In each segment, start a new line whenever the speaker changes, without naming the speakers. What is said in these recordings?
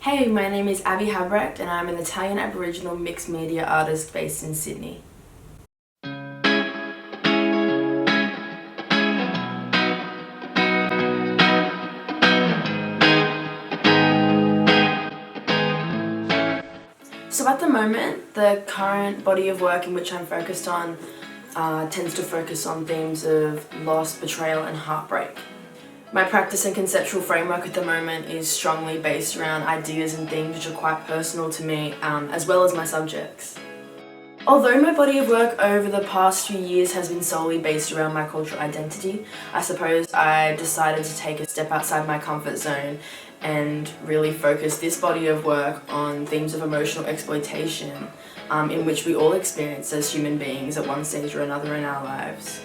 Hey, my name is Abbey Haberecht and I'm an Italian Aboriginal mixed media artist based in Sydney. So at the moment, the current body of work in which I'm focused on tends to focus on themes of loss, betrayal and heartbreak. My practice and conceptual framework at the moment is strongly based around ideas and themes which are quite personal to me, as well as my subjects. Although my body of work over the past few years has been solely based around my cultural identity, I suppose I decided to take a step outside my comfort zone and really focus this body of work on themes of emotional exploitation, in which we all experience as human beings at one stage or another in our lives.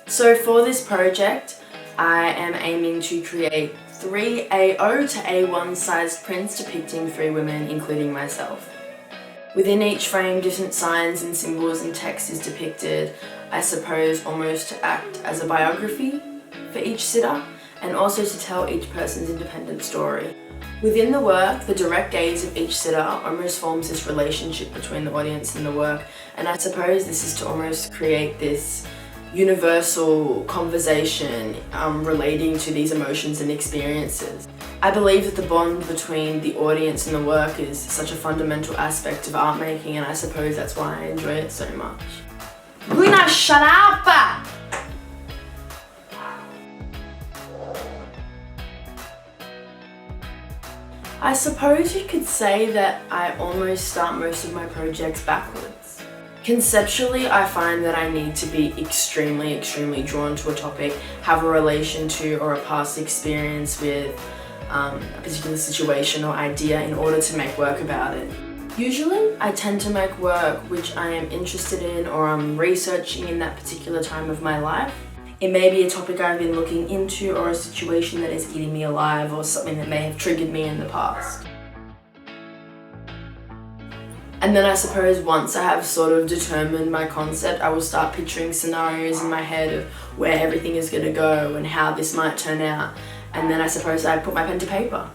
So for this project, I am aiming to create 3 A0 to A1 sized prints depicting 3 women, including myself. Within each frame, different signs and symbols and text is depicted, I suppose almost to act as a biography for each sitter, and also to tell each person's independent story. Within the work, the direct gaze of each sitter almost forms this relationship between the audience and the work, and I suppose this is to almost create this universal conversation relating to these emotions and experiences. I believe that the bond between the audience and the work is such a fundamental aspect of art making, and I suppose that's why I enjoy it so much. Luna, shut up! I suppose you could say that I almost start most of my projects backwards. Conceptually, I find that I need to be extremely drawn to a topic, have a relation to or a past experience with a particular situation or idea in order to make work about it. Usually, I tend to make work which I am interested in or I'm researching in that particular time of my life. It may be a topic I've been looking into or a situation that is eating me alive or something that may have triggered me in the past. And then I suppose once I have sort of determined my concept, I will start picturing scenarios in my head of where everything is going to go and how this might turn out. And then I suppose I put my pen to paper.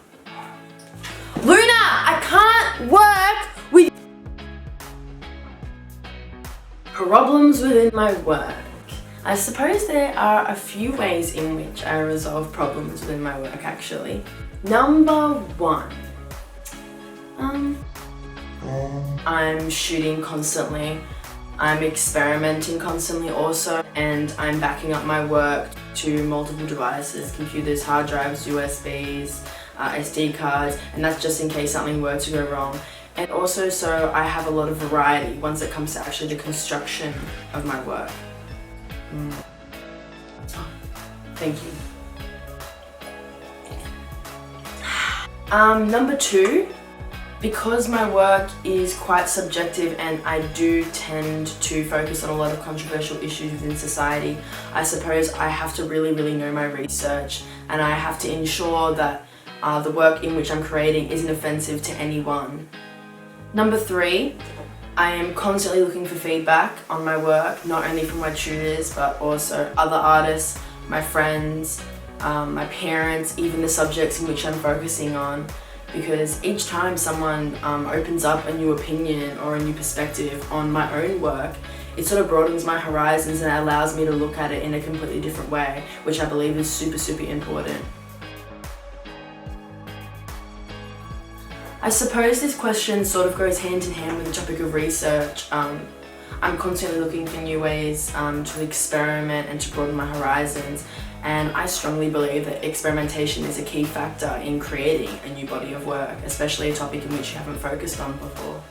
Luna, I can't work with problems within my work. I suppose there are a few ways in which I resolve problems within my work actually. Number 1. I'm shooting constantly, I'm experimenting constantly also, and I'm backing up my work to multiple devices, computers, hard drives, USBs, SD cards, and that's just in case something were to go wrong. And also so I have a lot of variety once it comes to actually the construction of my work. Thank you. Number 2. Because my work is quite subjective and I do tend to focus on a lot of controversial issues within society, I suppose I have to really know my research, and I have to ensure that the work in which I'm creating isn't offensive to anyone. Number 3, I am constantly looking for feedback on my work, not only from my tutors but also other artists, my friends, my parents, even the subjects in which I'm focusing on. Because each time someone opens up a new opinion or a new perspective on my own work, it sort of broadens my horizons and allows me to look at it in a completely different way, which I believe is super important. I suppose this question sort of goes hand in hand with the topic of research. I'm constantly looking for new ways to experiment and to broaden my horizons. And I strongly believe that experimentation is a key factor in creating a new body of work, especially a topic in which you haven't focused on before.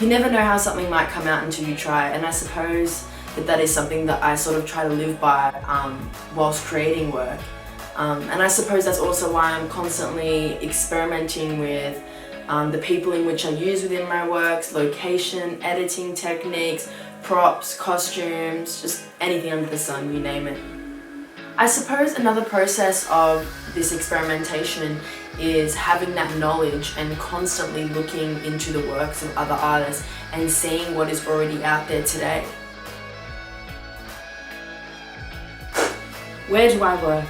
You never know how something might come out until you try, and I suppose that is something that I sort of try to live by whilst creating work. And I suppose that's also why I'm constantly experimenting with the people in which I use within my works, location, editing techniques, props, costumes, just anything under the sun, you name it. I suppose another process of this experimentation is having that knowledge and constantly looking into the works of other artists and seeing what is already out there today. Where do I work?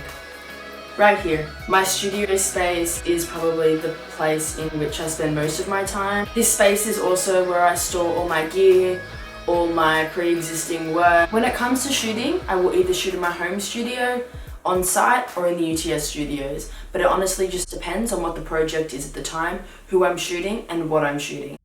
Right here. My studio space is probably the place in which I spend most of my time. This space is also where I store all my gear, all my pre-existing work. When it comes to shooting, I will either shoot in my home studio, on site, or in the UTS studios, but it honestly just depends on what the project is at the time, who I'm shooting, and what I'm shooting.